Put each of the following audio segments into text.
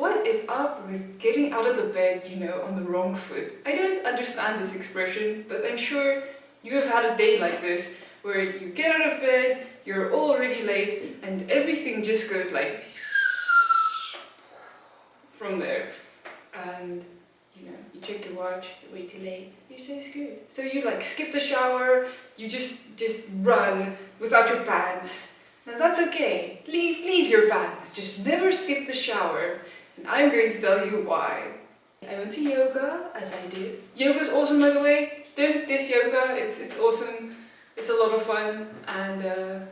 What is up with getting out of the bed, on the wrong foot? I don't understand this expression, but I'm sure you have had a day like this, where you get out of bed, you're already late, and everything just goes like from there. And you check your watch, you're way too late, you're so screwed. So you skip the shower, you just run without your pants. Now that's okay. Leave your pants. Just never skip the shower. And I'm going to tell you why. I went to yoga, as I did. Yoga's awesome, by the way. Don't diss yoga. It's awesome. It's a lot of fun. And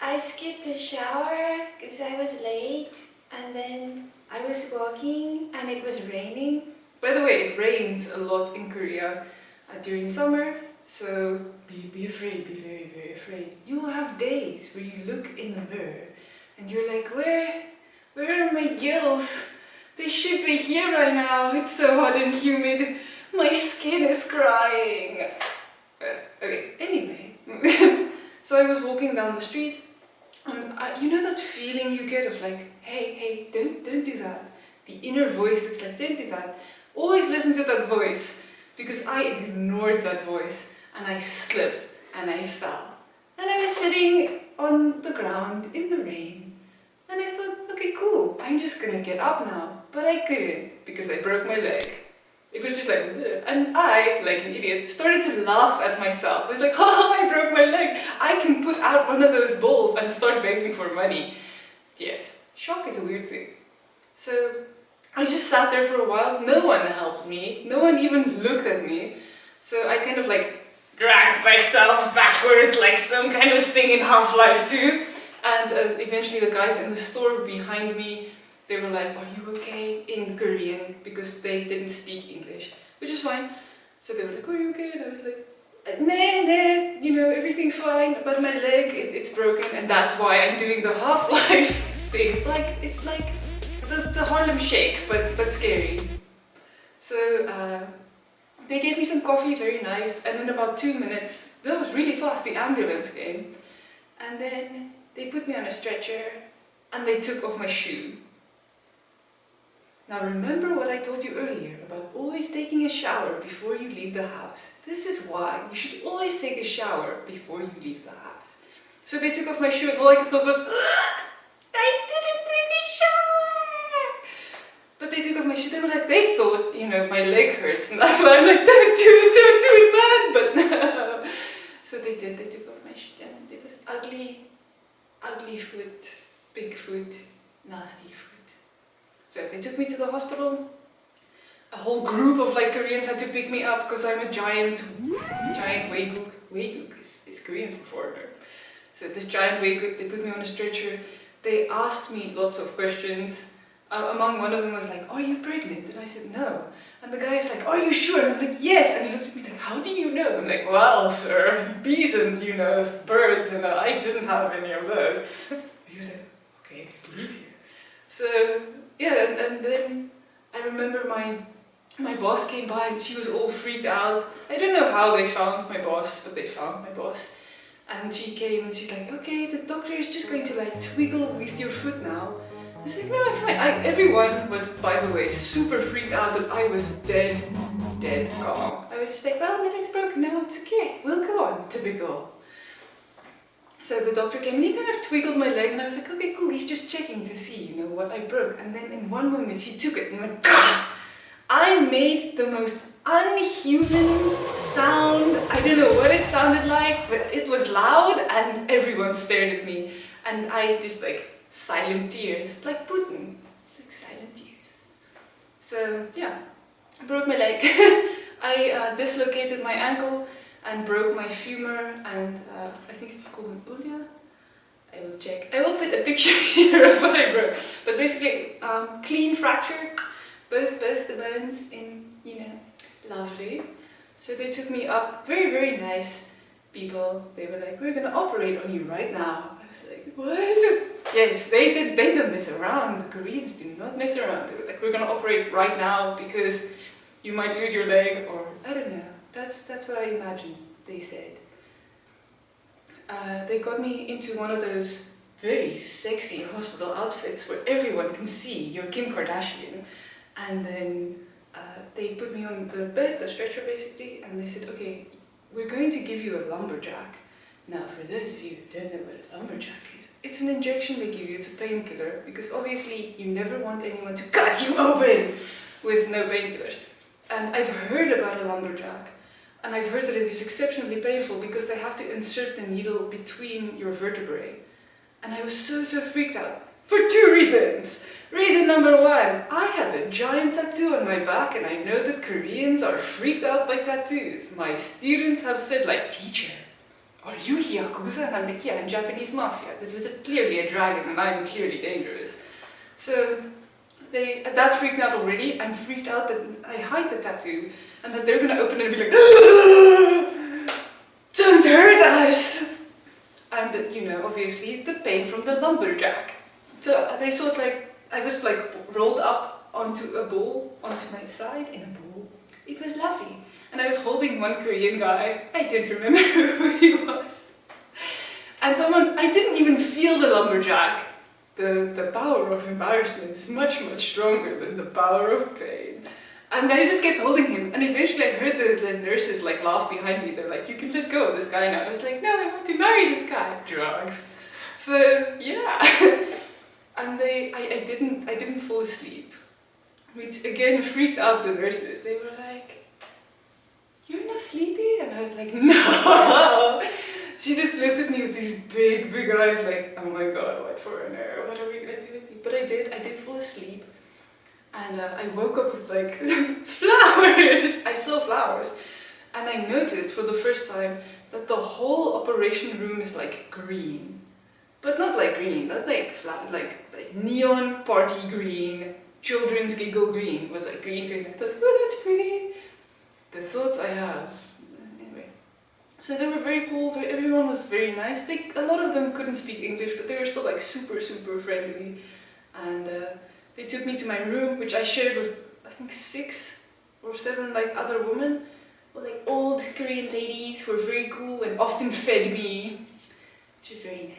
I skipped the shower because I was late. And then I was walking and it was raining. By the way, it rains a lot in Korea during summer. So be afraid, be very, very afraid. You will have days where you look in the mirror and you're like, where are my gills? They should be here right now. It's so hot and humid. My skin is crying. Okay, anyway. So I was walking down the street. You know that feeling you get of hey, don't do that. The inner voice that's like, don't do that. Always listen to that voice. Because I ignored that voice. And I slipped and I fell. And I was sitting on the ground in the rain. And I thought, okay, cool, I'm just gonna get up now. But I couldn't, because I broke my leg. It was just like, ugh. And I, like an idiot, started to laugh at myself. I was like, oh, I broke my leg. I can put out one of those bowls and start begging for money. Yes, shock is a weird thing. So I just sat there for a while. No one helped me. No one even looked at me. So I kind of dragged myself backwards like some kind of thing in Half-Life 2. And eventually the guys in the store behind me, they were like, are you okay? In Korean, because they didn't speak English, which is fine. So they were like, are you okay? And I was like, nah, everything's fine, but my leg, it's broken, and that's why I'm doing the Half-Life thing. It's like the Harlem Shake, but scary. So they gave me some coffee, very nice, and in about 2 minutes, that was really fast, the ambulance came. And then they put me on a stretcher and they took off my shoe. Now remember what I told you earlier about always taking a shower before you leave the house. This is why you should always take a shower before you leave the house. So they took off my shoe and all I could thought was, I didn't take a shower! But they took off my shoe, they thought, my leg hurts, and that's why I'm like, don't do it, man! But no. So they did, they took off my shoe, and it was ugly foot, big foot, nasty foot. So they took me to the hospital. A whole group of Koreans had to pick me up because I'm a giant Waeguk. Waeguk is Korean for foreigner. So this giant Waeguk, they put me on a stretcher. They asked me lots of questions. Among one of them was like, are you pregnant? And I said, no. And the guy is like, are you sure? And I'm like, yes. And he looked at me like, how do you know? I'm like, well, sir, bees and, birds, and I didn't have any of those. And he was like, okay, I believe you. So, yeah, and then I remember my boss came by and she was all freaked out. I don't know how they found my boss, but they found my boss. And she came and she's like, okay, the doctor is just going to twiggle with your foot now. I was like, no, I'm fine. Everyone was, by the way, super freaked out that I was dead calm. I was just like, well, my leg's broken now, it's okay, we'll go on, typical. So the doctor came and he kind of twiggled my leg and I was like, okay, cool, he's just checking to see, what I broke. And then in one moment he took it and he went, Gah! I made the most unhuman sound. I don't know what it sounded like, but it was loud and everyone stared at me. And I just silent tears, like Putin. It's silent tears. So yeah, I broke my leg. I dislocated my ankle and broke my femur and I think it's called an ulna. I will check. I will put a picture here of what I broke. But basically, clean fracture, both the bones in, lovely. So they took me up, very, very nice people. They were like, we're gonna operate on you right now. I was like, what? Yes, they don't mess around. The Koreans do not mess around. They were like, we're gonna operate right now because you might lose your leg, or I don't know. That's what I imagine they said. They got me into one of those very sexy hospital outfits where everyone can see you're Kim Kardashian. And then they put me on the bed, the stretcher basically, and they said, okay, we're going to give you a lumberjack. Now, for those of you who don't know what a lumberjack is, it's an injection they give you, it's a painkiller, because obviously you never want anyone to cut you open with no painkillers. And I've heard about a lumberjack, and I've heard that it is exceptionally painful because they have to insert the needle between your vertebrae. And I was so freaked out for two reasons. Reason number one, I have a giant tattoo on my back, and I know that Koreans are freaked out by tattoos. My students have said, like, teacher, are you Yakuza? And I'm like, yeah, I'm Japanese mafia. This is clearly a dragon, and I'm clearly dangerous. So that freaked me out already. I'm freaked out that I hide the tattoo, and that they're gonna open it and be like, don't hurt us! And that, you know, obviously, the pain from the lumberjack. So they sort of like, I was like rolled up onto a bowl, onto my side in a bowl. It was lovely. And I was holding one Korean guy. I didn't remember who he was. And I didn't even feel the lumberjack. The power of embarrassment is much stronger than the power of pain. And I just kept holding him. And eventually I heard the nurses like laugh behind me. They're like, you can let go of this guy now. I was like, no, I want to marry this guy. Drugs. So, yeah. And I didn't fall asleep, which again freaked out the nurses. They were like, you're not sleepy? And I was like, no! She just looked at me with these big eyes like, oh my god, what for an hour? What are we gonna do with you? But I did fall asleep. And I woke up with like flowers! I saw flowers. And I noticed for the first time that the whole operation room is like green. But not like green, not like like neon party green, children's giggle green. It was like green. I thought, oh, that's pretty. The thoughts I have. Anyway. So they were very cool, everyone was very nice. A lot of them couldn't speak English, but they were still like super friendly. And they took me to my room, which I shared with, I think, 6 or 7 like other women. Well, like old Korean ladies who were very cool and often fed me, which was very nice.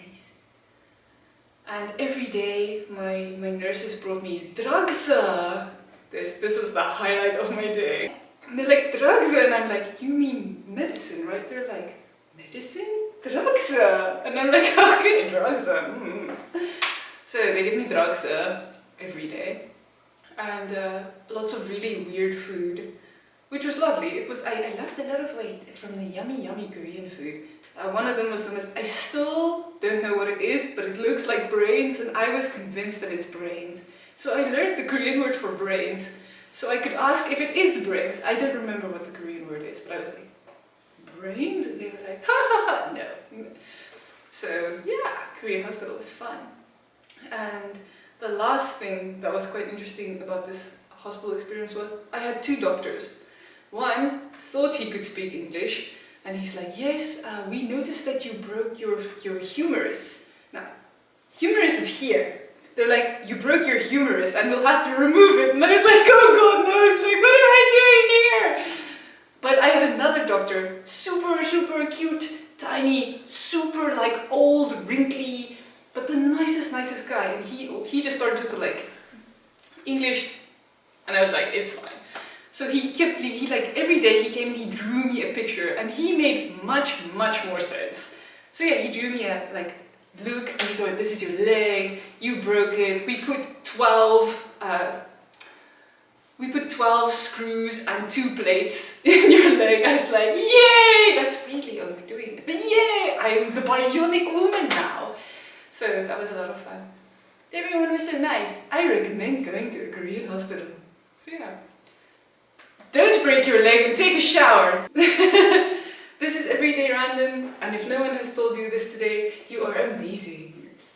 And every day my nurses brought me dragsa. This was the highlight of my day. And they're like, dragsa, and I'm like, you mean medicine, right? They're like, medicine? Dragsa. And I'm like, okay, dragsa. So they give me dragsa every day. And lots of really weird food, which was lovely. I lost a lot of weight from the yummy Korean food. One of them was I still don't know what it is, but it looks like brains, and I was convinced that it's brains. So I learned the Korean word for brains, so I could ask if it is brains. I don't remember what the Korean word is, but I was like, brains? And they were like, ha, no. So yeah, Korean hospital was fun. And the last thing that was quite interesting about this hospital experience was I had 2 doctors. One thought he could speak English, and he's like, yes, we noticed that you broke your humerus. Now, humerus is here. They're like, you broke your humerus and we'll have to remove it. And I was like, oh god, no, it's like, what am I doing here? But I had another doctor, super cute, tiny, super like old, wrinkly, but the nicest guy. And he just started to like English, and I was like, it's fine. So he like every day he came and he drew me a picture, and he made much more sense. So yeah, he drew me a like, look, this is your leg, you broke it. We put 12 screws and 2 plates in your leg. I was like, yay! That's really overdoing it. But yay! I'm the bionic woman now. So that was a lot of fun. Everyone was so nice. I recommend going to a Korean hospital. So yeah. Don't break your leg and take a shower! This is Everyday Random, and if no one has told you this today, you are amazing.